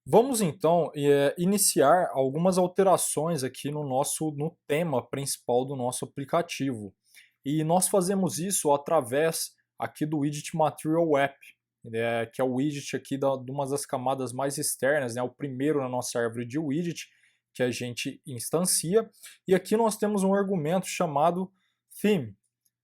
Vamos então iniciar algumas alterações aqui no tema principal do nosso aplicativo. E nós fazemos isso através aqui do widget Material App, que é o widget aqui de uma das camadas mais externas, né, o primeiro na nossa árvore de widget que a gente instancia. E aqui nós temos um argumento chamado theme,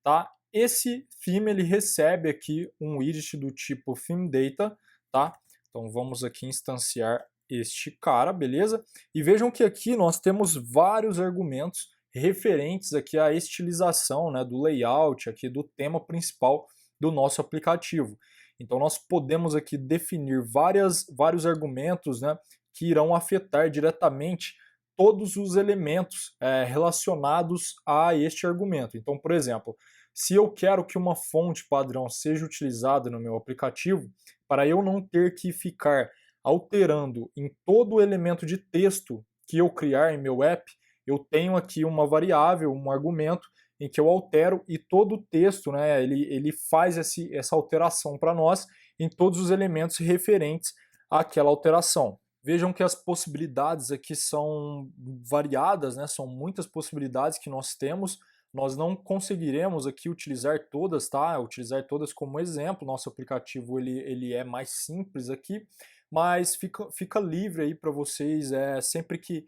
tá? Esse theme ele recebe aqui um widget do tipo theme data, tá? Então vamos aqui instanciar este cara, beleza? E vejam que aqui nós temos vários argumentos referentes aqui à estilização, né, do layout, aqui do tema principal do nosso aplicativo. Então nós podemos aqui definir vários argumentos, né, que irão afetar diretamente todos os elementos relacionados a este argumento. Então, por exemplo, se eu quero que uma fonte padrão seja utilizada no meu aplicativo, para eu não ter que ficar alterando em todo o elemento de texto que eu criar em meu app, eu tenho aqui uma variável, um argumento, em que eu altero e todo o texto, né, ele faz essa alteração para nós em todos os elementos referentes àquela alteração. Vejam que as possibilidades aqui são variadas, né, são muitas possibilidades que nós temos. Nós não conseguiremos aqui utilizar todas, tá? Utilizar todas como exemplo. Nosso aplicativo ele é mais simples aqui, mas fica livre aí para vocês sempre que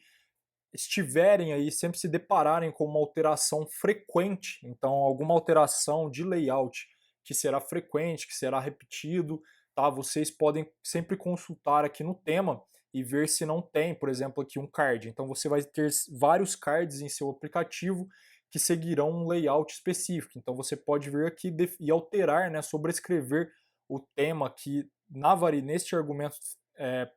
estiverem aí, sempre se depararem com uma alteração frequente, então alguma alteração de layout que será frequente, que será repetido, tá? Vocês podem sempre consultar aqui no tema e ver se não tem, por exemplo, aqui um card. Então você vai ter vários cards em seu aplicativo que seguirão um layout específico. Então você pode vir aqui e alterar, né, sobrescrever o tema aqui neste argumento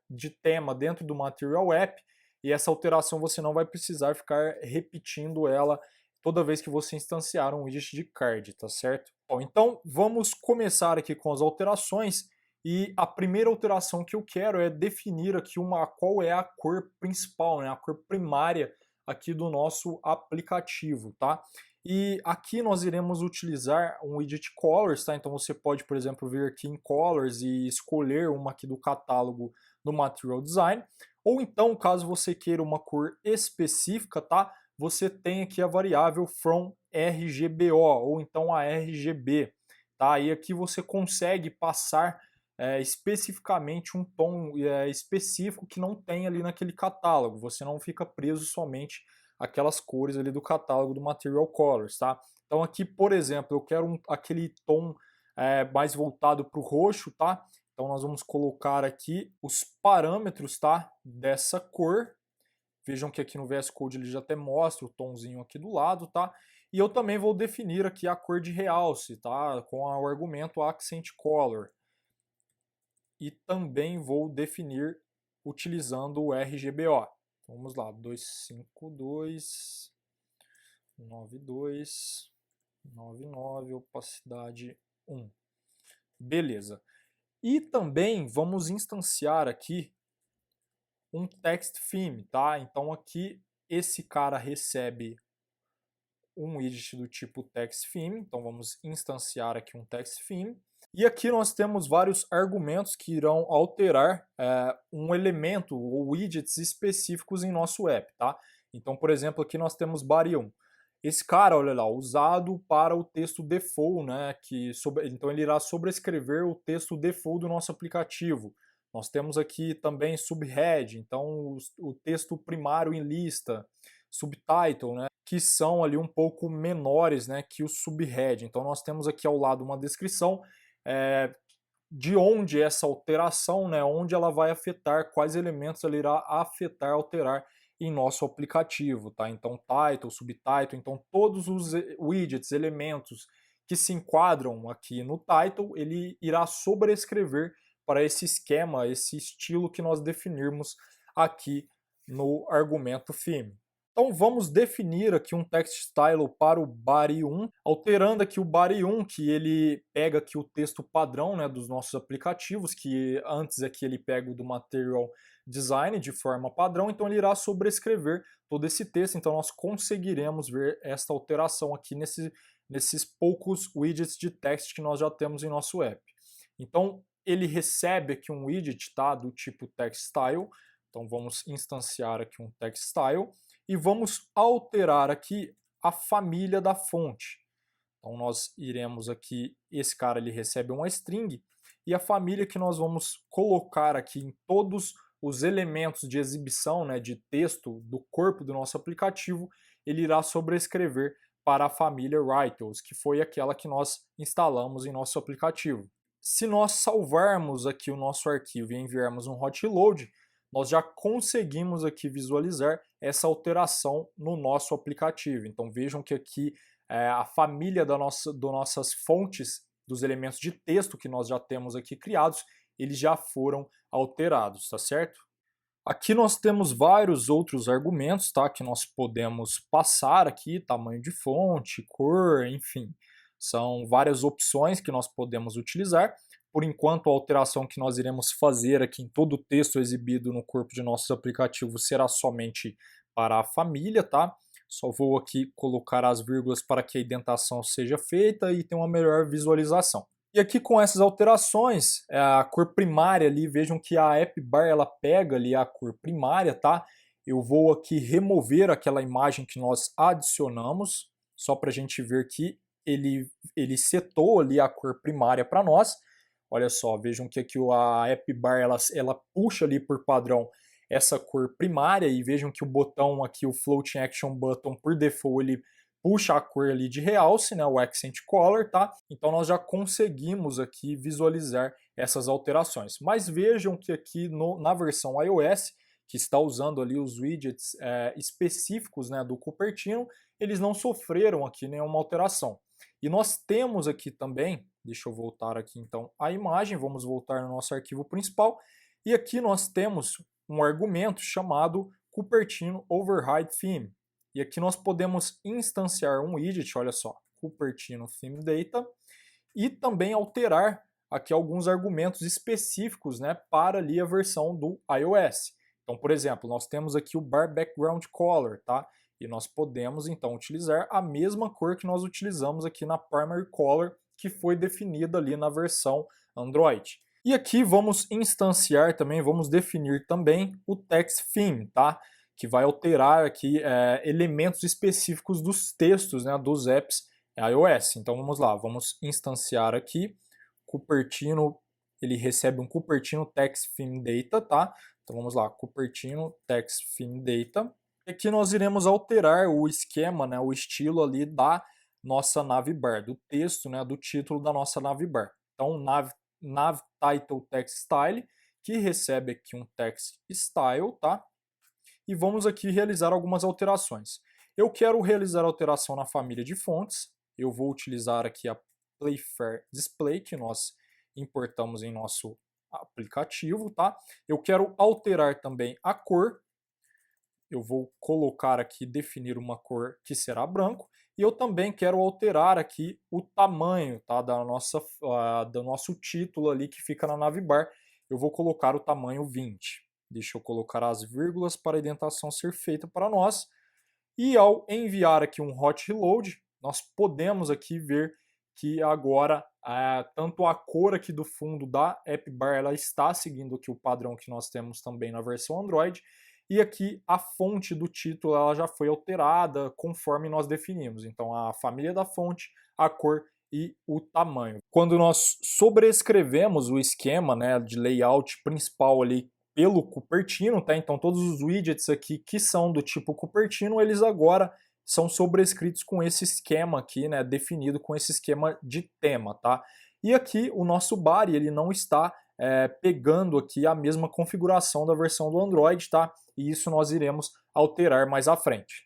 de tema dentro do Material App, e essa alteração você não vai precisar ficar repetindo ela toda vez que você instanciar um widget de card, tá certo? Bom, então vamos começar aqui com as alterações, e a primeira alteração que eu quero é definir aqui qual é a cor principal, né, a cor primária aqui do nosso aplicativo, tá? E aqui nós iremos utilizar um widget colors, tá? Então você pode, por exemplo, vir aqui em colors e escolher uma aqui do catálogo do Material Design. Ou então, caso você queira uma cor específica, tá? Você tem aqui a variável from RGBO, ou então a RGB, tá? E aqui você consegue passar especificamente um tom específico que não tem ali naquele catálogo. Você não fica preso somente àquelas cores ali do catálogo do Material Colors, tá? Então aqui, por exemplo, eu quero aquele tom mais voltado para o roxo, tá? Então nós vamos colocar aqui os parâmetros, tá, dessa cor. Vejam que aqui no VS Code ele já até mostra o tomzinho aqui do lado, tá? E eu também vou definir aqui a cor de realce, tá? Com o argumento Accent Color. E também vou definir utilizando o RGBO. Vamos lá, 252.92.99, opacidade 1. Beleza. E também vamos instanciar aqui um text theme, tá? Então aqui esse cara recebe um widget do tipo text theme, então vamos instanciar aqui um text theme. E aqui nós temos vários argumentos que irão alterar um elemento ou widgets específicos em nosso app, tá? Então, por exemplo, aqui nós temos body1. Esse cara, olha lá, usado para o texto default, né? Então ele irá sobrescrever o texto default do nosso aplicativo. Nós temos aqui também subhead, então o texto primário em lista, subtitle, né? Que são ali um pouco menores, né, que o subhead. Então nós temos aqui ao lado uma descrição de onde essa alteração, né, onde ela vai afetar, quais elementos ela irá afetar, alterar em nosso aplicativo, tá? Então title, subtitle, então todos os widgets, elementos que se enquadram aqui no title, ele irá sobrescrever para esse esquema, esse estilo que nós definirmos aqui no argumento theme. Então vamos definir aqui um text style para o body1, alterando aqui o body1, que ele pega aqui o texto padrão, né, dos nossos aplicativos, que antes aqui ele pega o do Material Design de forma padrão, então ele irá sobrescrever todo esse texto, então nós conseguiremos ver esta alteração aqui nesses poucos widgets de text que nós já temos em nosso app. Então ele recebe aqui um widget, tá, do tipo TextStyle. Então vamos instanciar aqui um TextStyle e vamos alterar aqui a família da fonte. Então nós iremos aqui, esse cara ele recebe uma string e a família que nós vamos colocar aqui em todos os elementos de exibição, né, de texto do corpo do nosso aplicativo, ele irá sobrescrever para a família Writles, que foi aquela que nós instalamos em nosso aplicativo. Se nós salvarmos aqui o nosso arquivo e enviarmos um hot reload, nós já conseguimos aqui visualizar essa alteração no nosso aplicativo. Então vejam que aqui a família das nossas fontes, dos elementos de texto que nós já temos aqui criados, eles já foram alterados, tá certo? Aqui nós temos vários outros argumentos, tá, que nós podemos passar aqui, tamanho de fonte, cor, enfim. São várias opções que nós podemos utilizar. Por enquanto, a alteração que nós iremos fazer aqui em todo o texto exibido no corpo de nossos aplicativos será somente para a família, tá? Só vou aqui colocar as vírgulas para que a indentação seja feita e tenha uma melhor visualização. E aqui com essas alterações, a cor primária ali, vejam que a app bar ela pega ali a cor primária, tá? Eu vou aqui remover aquela imagem que nós adicionamos, só para a gente ver que ele setou ali a cor primária para nós. Olha só, vejam que aqui a app bar ela puxa ali por padrão essa cor primária e vejam que o botão aqui, o Floating Action Button, por default, ele puxa a cor ali de realce, né, o Accent Color, tá? Então nós já conseguimos aqui visualizar essas alterações. Mas vejam que aqui na versão iOS, que está usando ali os widgets específicos, né, do Cupertino, eles não sofreram aqui nenhuma alteração. E nós temos aqui também, deixa eu voltar aqui então a imagem, vamos voltar no nosso arquivo principal, e aqui nós temos um argumento chamado Cupertino Override Theme. E aqui nós podemos instanciar um widget, olha só, Cupertino Theme Data, e também alterar aqui alguns argumentos específicos, né, para ali a versão do iOS. Então, por exemplo, nós temos aqui o Bar Background Color, tá? E nós podemos então utilizar a mesma cor que nós utilizamos aqui na Primary Color, que foi definida ali na versão Android. E aqui vamos instanciar também, vamos definir também o Text Theme, tá? Que vai alterar aqui elementos específicos dos textos, né, dos apps iOS. Então vamos lá, vamos instanciar aqui Cupertino, ele recebe um Cupertino Text Theme Data, tá? Então vamos lá, Cupertino Text Theme Data. E aqui nós iremos alterar o esquema, né, o estilo ali da nossa navbar, do texto, né, do título da nossa navbar. Então nav title text style, que recebe aqui um text style, tá? E vamos aqui realizar algumas alterações. Eu quero realizar alteração na família de fontes. Eu vou utilizar aqui a Playfair Display, que nós importamos em nosso aplicativo, tá? Eu quero alterar também a cor. Eu vou colocar aqui, definir uma cor que será branco. E eu também quero alterar aqui o tamanho, tá, do nosso título ali que fica na navbar. Eu vou colocar o tamanho 20. Deixa eu colocar as vírgulas para a indentação ser feita para nós. E ao enviar aqui um hot reload, nós podemos aqui ver que agora tanto a cor aqui do fundo da app bar ela está seguindo aqui o padrão que nós temos também na versão Android. E aqui a fonte do título ela já foi alterada conforme nós definimos. Então a família da fonte, a cor e o tamanho. Quando nós sobrescrevemos o esquema, né, de layout principal ali pelo Cupertino, tá? Então todos os widgets aqui que são do tipo Cupertino, eles agora são sobrescritos com esse esquema aqui, né, definido com esse esquema de tema, tá? E aqui o nosso body ele não está pegando aqui a mesma configuração da versão do Android, tá? E isso nós iremos alterar mais à frente.